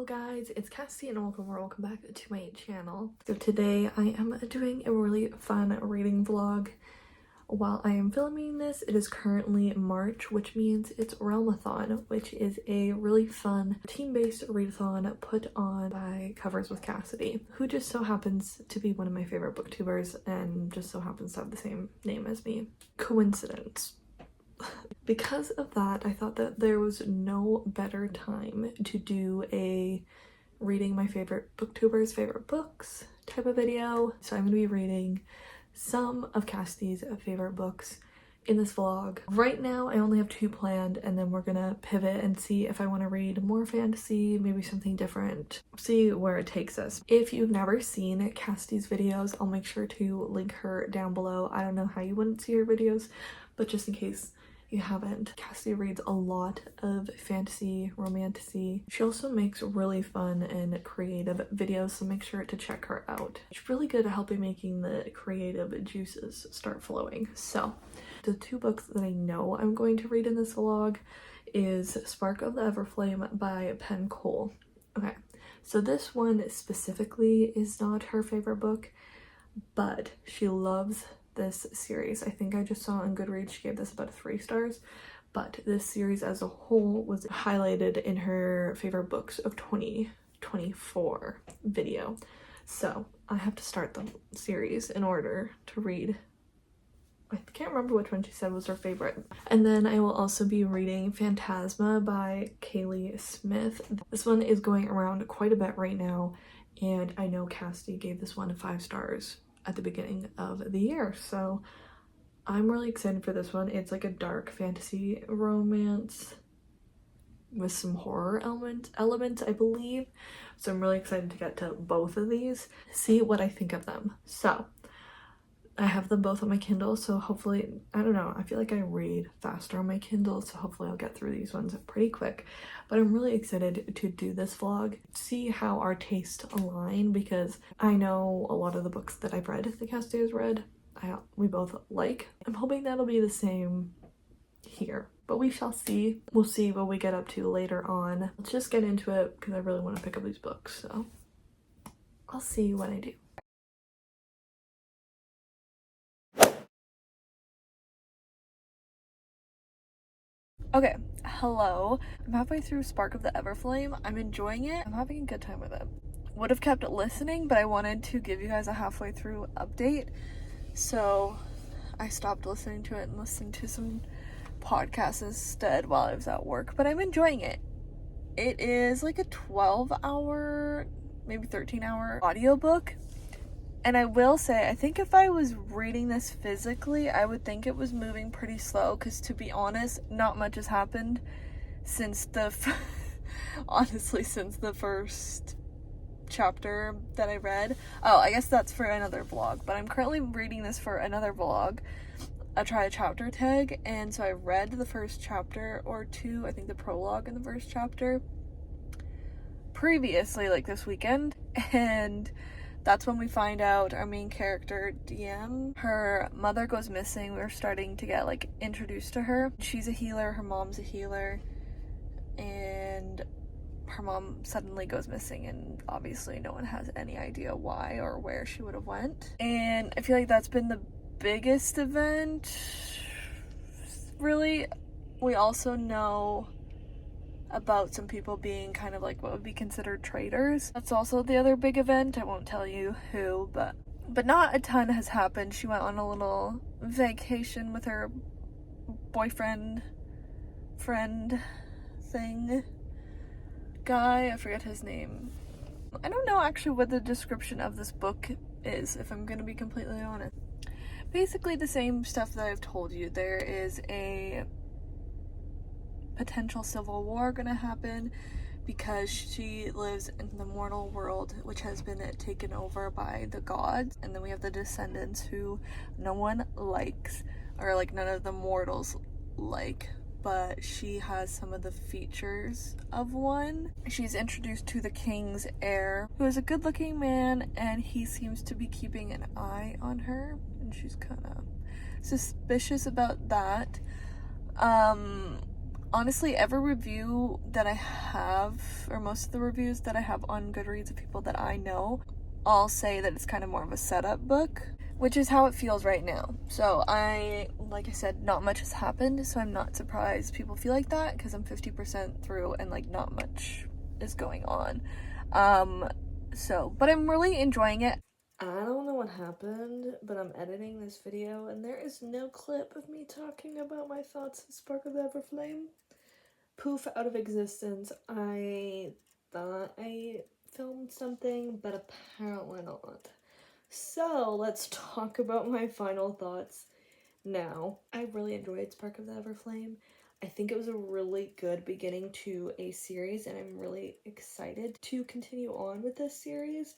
guys, it's Cassie and welcome back to my channel. So today I am doing a really fun reading vlog. While I am filming this, it is currently March, which means it's Realmathon, which is a really fun team-based readathon put on by Covers with Cassidy, who just so happens to be one of my favorite booktubers and just so happens to have the same name as me. Coincidence. Because of that, I thought that there was no better time to do a reading my favorite booktubers' favorite books type of video. So I'm going to be reading some of Cassidy's favorite books in this vlog. Right now I only have 2 planned, and then we're gonna pivot and see if I want to read more fantasy, maybe something different, see where it takes us. If you've never seen Cassidy's videos, I'll make sure to link her down below. I don't know how you wouldn't see her videos, but just in case you haven't, Cassidy reads a lot of fantasy, romantasy. She also makes really fun and creative videos, so make sure to check her out. She's really good at helping making the creative juices start flowing. So the 2 books that I know I'm going to read in this vlog is Spark of the Everflame by Penn Cole. Okay, so this one specifically is not her favorite book, but she loves this series. I think I just saw on Goodreads she gave this about 3 stars, but this series as a whole was highlighted in her favorite books of 2024 video. So I have to start the series in order to read. I can't remember which one she said was her favorite. And then I will also be reading Phantasma by Kaylee Smith. This one is going around quite a bit right now, and I know Cassidy gave this one 5 stars at the beginning of the year, so I'm really excited for this one. It's like a dark fantasy romance with some horror elements, I believe, so I'm really excited to get to both of these, see what I think of them. So I have them both on my Kindle, so hopefully, I don't know, I feel like I read faster on my Kindle, so hopefully I'll get through these ones pretty quick. But I'm really excited to do this vlog, see how our tastes align, because I know a lot of the books that I've read that Cassidy has read, we both like. I'm hoping that'll be the same here, but we shall see. We'll see what we get up to later on. Let's just get into it, because I really want to pick up these books, so I'll see what I do. Okay, hello. I'm halfway through Spark of the Everflame. I'm enjoying it. I'm having a good time with it. Would have kept listening, but I wanted to give you guys a halfway through update. So I stopped listening to it and listened to some podcasts instead while I was at work. But I'm enjoying it. It is like a 12-hour, maybe 13-hour audiobook. And I will say, I think if I was reading this physically, I would think it was moving pretty slow, because to be honest, not much has happened since the honestly, since the first chapter that I read. Oh, I guess that's for another vlog, but I'm currently reading this for another vlog, a try a chapter tag, and so I read the first chapter or 2, I think the prologue in the first chapter, previously, like this weekend, and that's when we find out our main character, DM, her mother goes missing. We're starting to get like introduced to her. She's a healer, her mom's a healer, and her mom suddenly goes missing, and obviously no one has any idea why or where she would have went. And I feel like that's been the biggest event, really. We also know about some people being kind of like what would be considered traitors. That's also the other big event. I won't tell you who, but not a ton has happened. She went on a little vacation with her boyfriend, friend thing, guy. I forget his name. I don't know actually what the description of this book is, if I'm gonna be completely honest. Basically the same stuff that I've told you. There is a potential civil war gonna happen because she lives in the mortal world, which has been taken over by the gods, and then we have the descendants who no one likes, or like none of the mortals like, but she has some of the features of one. She's introduced to the king's heir, who is a good-looking man, and he seems to be keeping an eye on her, and she's kind of suspicious about that. Honestly, every review that I have, or most of the reviews that I have on Goodreads of people that I know, all say that it's kind of more of a setup book, which is how it feels right now. So like I said, not much has happened, so I'm not surprised people feel like that, because I'm 50% through and like not much is going on. But I'm really enjoying it. I don't know what happened, but I'm editing this video and there is no clip of me talking about my thoughts of Spark of the Everflame. Poof, out of existence. I thought I filmed something, but apparently not. So let's talk about my final thoughts now. I really enjoyed Spark of the Everflame. I think it was a really good beginning to a series, and I'm really excited to continue on with this series.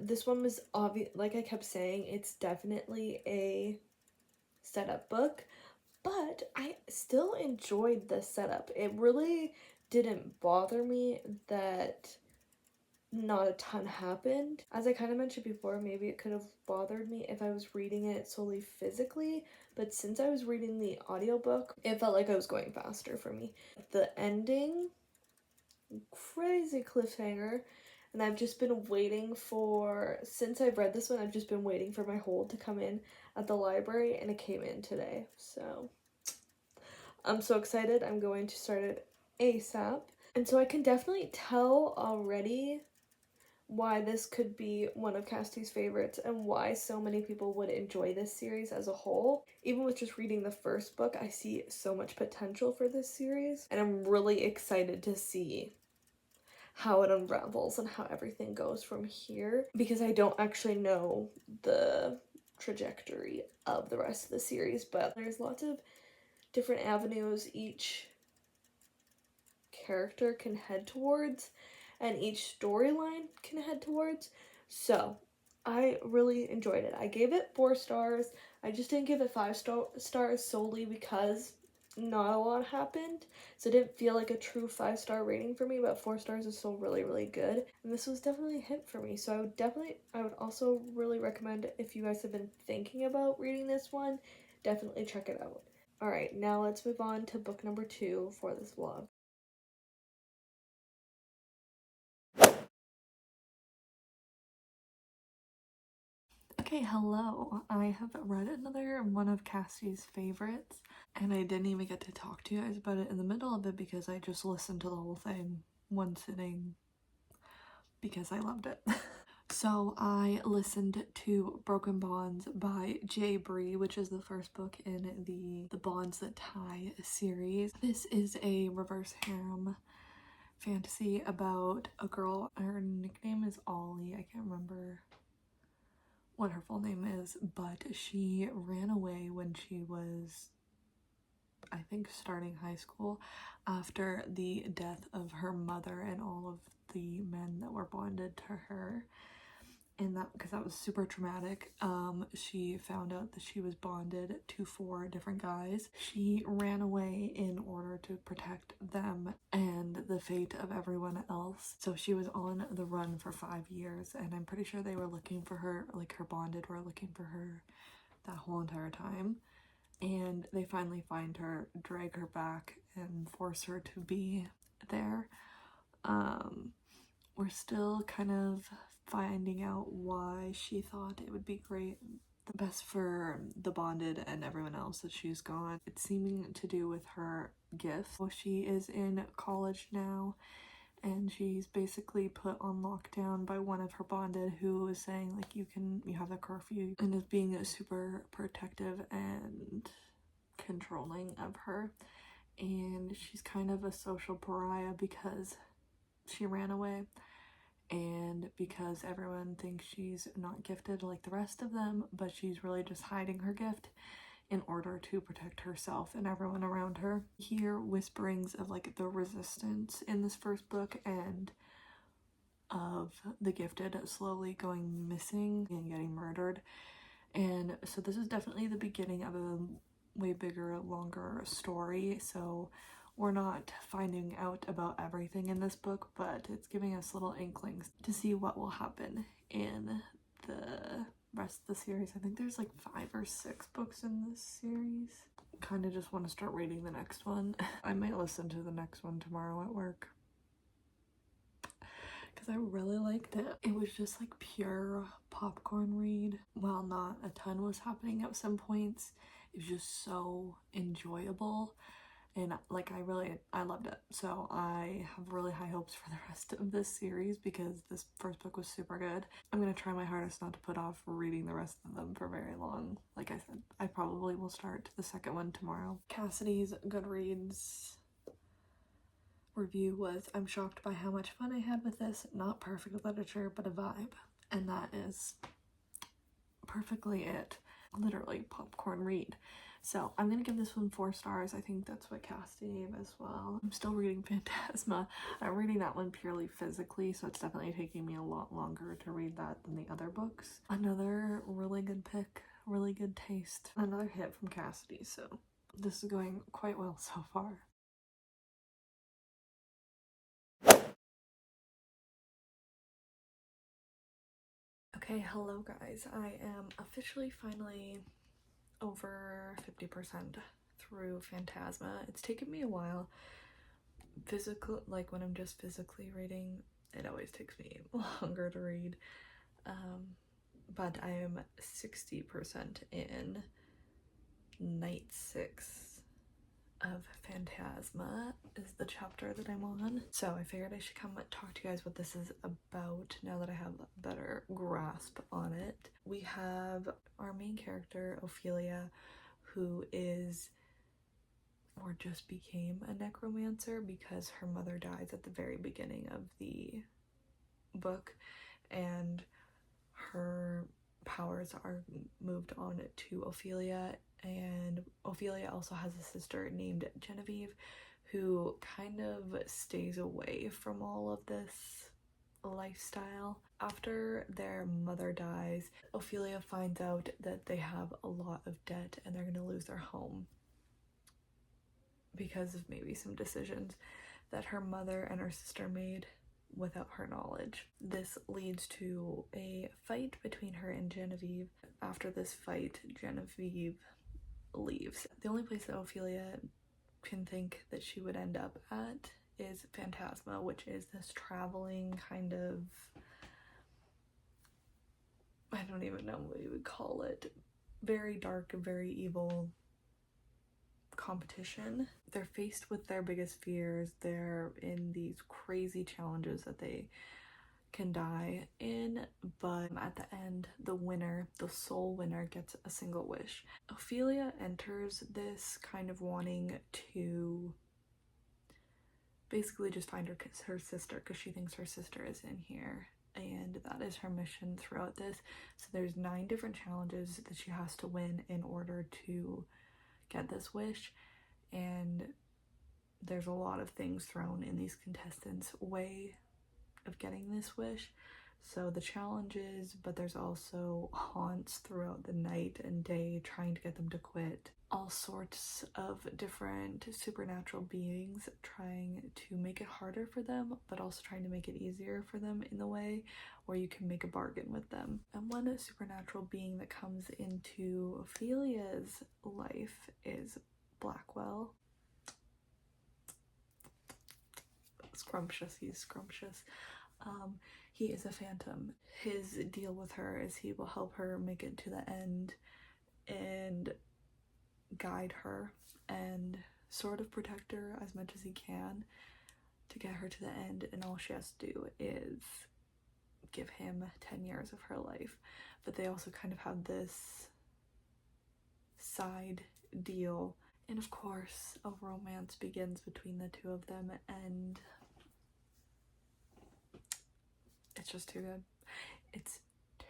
This one was obvious, like I kept saying, it's definitely a setup book, but I still enjoyed the setup. It really didn't bother me that not a ton happened. As I kind of mentioned before, maybe it could have bothered me if I was reading it solely physically, but since I was reading the audiobook, it felt like I was going faster for me. The ending, crazy cliffhanger, and I've just been waiting for, since I've read this one, I've just been waiting for my hold to come in at the library, and it came in today. So I'm so excited. I'm going to start it ASAP. And so I can definitely tell already why this could be one of Cassie's favorites and why so many people would enjoy this series as a whole. Even with just reading the first book, I see so much potential for this series, and I'm really excited to see how it unravels and how everything goes from here, because I don't actually know the trajectory of the rest of the series, but there's lots of different avenues each character can head towards and each storyline can head towards. So I really enjoyed it. I gave it 4 stars. I just didn't give it 5 stars solely because not a lot happened, so it didn't feel like a true 5-star rating for me, but 4 stars is still really, really good, and this was definitely a hit for me. So I would also really recommend, if you guys have been thinking about reading this one, definitely check it out. Alright, now let's move on to book number 2 for this vlog. Okay, hello. I have read another one of Cassie's favorites, and I didn't even get to talk to you guys about it in the middle of it because I just listened to the whole thing one sitting because I loved it. So I listened to Broken Bonds by J. Bree, which is the first book in the Bonds That Tie series. This is a reverse harem fantasy about a girl. Her nickname is Ollie. I can't remember what her full name is, but she ran away when she was, I think, starting high school after the death of her mother and all of the men that were bonded to her. And that, because that was super traumatic, she found out that she was bonded to 4 different guys. She ran away in order to protect them and the fate of everyone else. So she was on the run for 5 years, and I'm pretty sure they were looking for her, like her bonded were looking for her that whole entire time. And they finally find her, drag her back, and force her to be there. We're still kind of finding out why she thought it would be great, the best for the bonded and everyone else that she's gone. It's seeming to do with her gifts. So she is in college now, and she's basically put on lockdown by one of her bonded, who is saying like, you have a curfew, and is being super protective and controlling of her. And she's kind of a social pariah because she ran away, and because everyone thinks she's not gifted like the rest of them, but she's really just hiding her gift in order to protect herself and everyone around her. Hear whisperings of like the resistance in this first book, and of the gifted slowly going missing and getting murdered. And so this is definitely the beginning of a way bigger, longer story. So we're not finding out about everything in this book, but it's giving us little inklings to see what will happen in the rest of the series. I think there's like 5 or 6 books in this series. Kind of just want to start reading the next one. I might listen to the next one tomorrow at work because I really liked it. It was just like pure popcorn read. While not a ton was happening at some points, it was just so enjoyable. And like I loved it. So I have really high hopes for the rest of this series because this first book was super good. I'm gonna try my hardest not to put off reading the rest of them for very long. Like I said, I probably will start the second one tomorrow. Cassidy's Goodreads review was, "I'm shocked by how much fun I had with this. Not perfect literature, but a vibe." And that is perfectly it. Literally popcorn read. So I'm gonna give this one 4 stars. I think that's what Cassidy gave as well. I'm still reading Phantasma. I'm reading that one purely physically, so it's definitely taking me a lot longer to read that than the other books. Another really good pick, really good taste. Another hit from Cassidy, so this is going quite well so far. Okay, hello guys. I am officially finally over 50% through Phantasma. It's taken me a while. Like when I'm just physically reading, it always takes me longer to read. But I am 60% in night 6 of Phantasma is the chapter that I'm on. So I figured I should come talk to you guys what this is about now that I have a better grasp on it. We have our main character, Ophelia, who is or just became a necromancer because her mother dies at the very beginning of the book, and her powers are moved on to Ophelia. And Ophelia also has a sister named Genevieve who kind of stays away from all of this lifestyle. After their mother dies, Ophelia finds out that they have a lot of debt and they're going to lose their home because of maybe some decisions that her mother and her sister made without her knowledge. This leads to a fight between her and Genevieve. After this fight, Genevieve leaves. The only place that Ophelia can think that she would end up at is Phantasma, which is this traveling kind of, I don't even know what you would call it, very dark, very evil competition. They're faced with their biggest fears. They're in these crazy challenges that they can die in, but at the end, the winner, the sole winner, gets a single wish. Ophelia enters this kind of wanting to basically just find her sister because she thinks her sister is in here, and that is her mission throughout this. So there's 9 different challenges that she has to win in order to get this wish, and there's a lot of things thrown in these contestants' way of getting this wish. So the challenges, but there's also haunts throughout the night and day trying to get them to quit. All sorts of different supernatural beings trying to make it harder for them, but also trying to make it easier for them in the way where you can make a bargain with them. And one supernatural being that comes into Ophelia's life is Blackwell. Scrumptious, he's scrumptious. He is a phantom. His deal with her is he will help her make it to the end and guide her and sort of protect her as much as he can to get her to the end, and all she has to do is give him 10 years of her life. But they also kind of have this side deal, and of course a romance begins between the two of them, and it's just too good. It's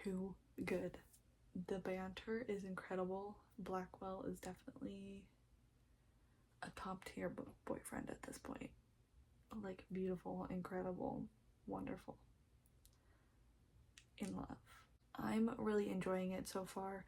too good. The banter is incredible. Blackwell is definitely a top tier boyfriend at this point. Like, beautiful, incredible, wonderful, in love. I'm really enjoying it so far.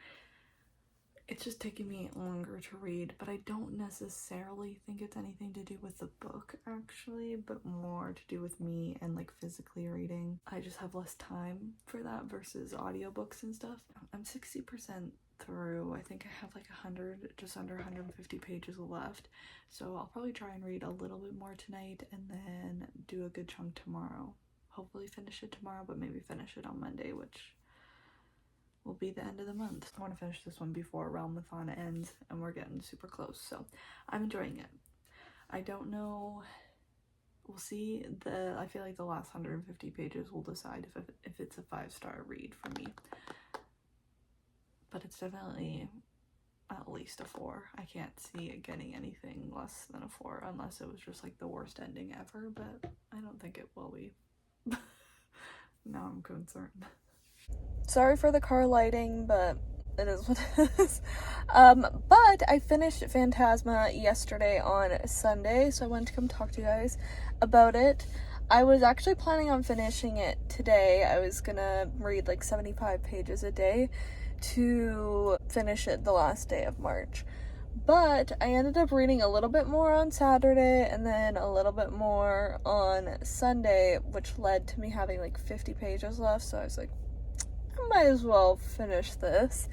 it's just taking me longer to read, but I don't necessarily think it's anything to do with the book actually, but more to do with me and like physically reading. I just have less time for that versus audiobooks and stuff. I'm 60% through. I think I have like 100, just under 150 pages left, so I'll probably try and read a little bit more tonight and then do a good chunk tomorrow. Hopefully finish it tomorrow, but maybe finish it on Monday, which will be the end of the month. I want to finish this one before Realmathon ends, and we're getting super close, so I'm enjoying it. I don't know, we'll see. I feel like the last 150 pages will decide if it's a 5-star read for me, but it's definitely at least a 4. I can't see it getting anything less than a 4 unless it was just like the worst ending ever, but I don't think it will be. Now I'm concerned. Sorry for the car lighting, but it is what it is. But I finished Phantasma yesterday on Sunday, so I wanted to come talk to you guys about it. I was actually planning on finishing it today. I was gonna read like 75 pages a day to finish it the last day of March. But I ended up reading a little bit more on Saturday and then a little bit more on Sunday, which led to me having like 50 pages left, so I was like, I might as well finish this.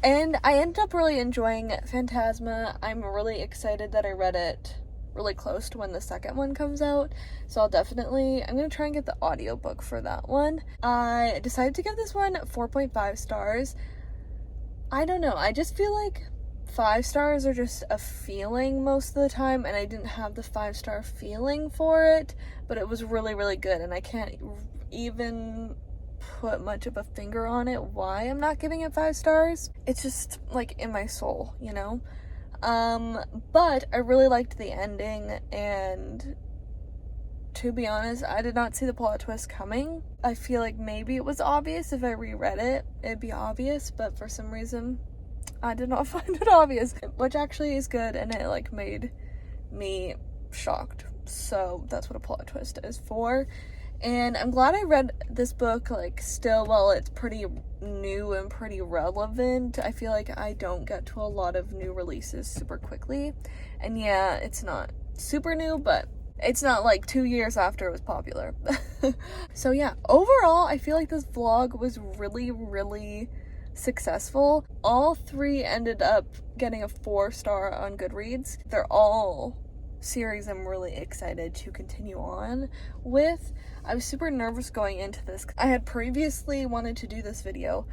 And I ended up really enjoying Phantasma. I'm really excited that I read it really close to when the second one comes out, so I'm gonna try and get the audiobook for that one. I decided to give this one 4.5 stars. I don't know, I just feel like 5 stars are just a feeling most of the time, and I didn't have the 5-star feeling for it, but it was really, really good, and I can't even put much of a finger on it why I'm not giving it 5 stars. It's just like in my soul, you know? But I really liked the ending, and to be honest, I did not see the plot twist coming. I feel like maybe it was obvious. If I reread it, it'd be obvious, but for some reason I did not find it obvious, which actually is good, and it like made me shocked. So that's what a plot twist is for. And I'm glad I read this book like still while it's pretty new and pretty relevant. I feel like I don't get to a lot of new releases super quickly. And yeah, it's not super new, but it's not like 2 years after it was popular. So yeah, overall, I feel like this vlog was really, really successful. All 3 ended up getting a 4-star on Goodreads. They're all series I'm really excited to continue on with. I was super nervous going into this. I had previously wanted to do this video,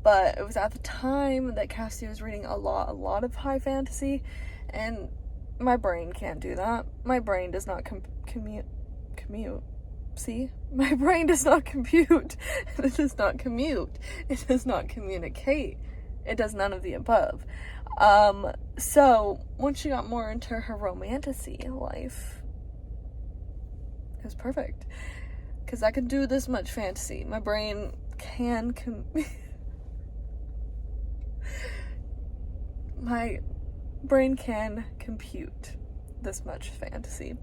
but it was at the time that Cassie was reading a lot of high fantasy, and my brain can't do that. My brain does not commute. See? My brain does not compute. It does not commute. It does not communicate. It does none of the above. So once she got more into her romantasy life, it was perfect. Because I can do this much fantasy. My brain can my brain can compute this much fantasy.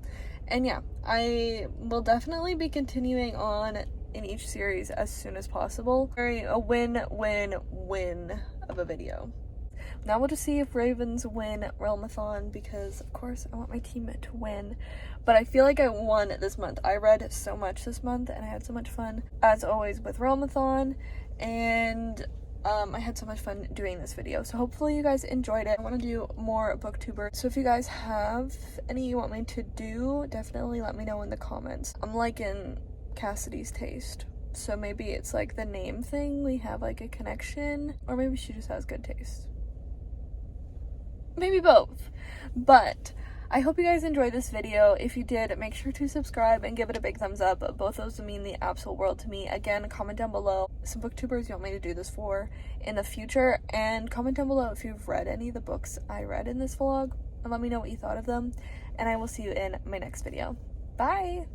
And yeah, I will definitely be continuing on in each series as soon as possible. A win-win-win of a video. Now we'll just see if Ravens win Realmathon, because of course I want my team to win. But I feel like I won this month. I read so much this month and I had so much fun, as always, with Realmathon. And I had so much fun doing this video. So hopefully you guys enjoyed it. I want to do more booktuber. So if you guys have any you want me to do, definitely let me know in the comments. I'm liking Cassidy's taste. So maybe it's like the name thing, we have like a connection, or maybe she just has good taste. Maybe both. But I hope you guys enjoyed this video. If you did, make sure to subscribe and give it a big thumbs up. Both those would mean the absolute world to me. Again, comment down below some booktubers you want me to do this for in the future, and comment down below if you've read any of the books I read in this vlog, and let me know what you thought of them. And I will see you in my next video. Bye!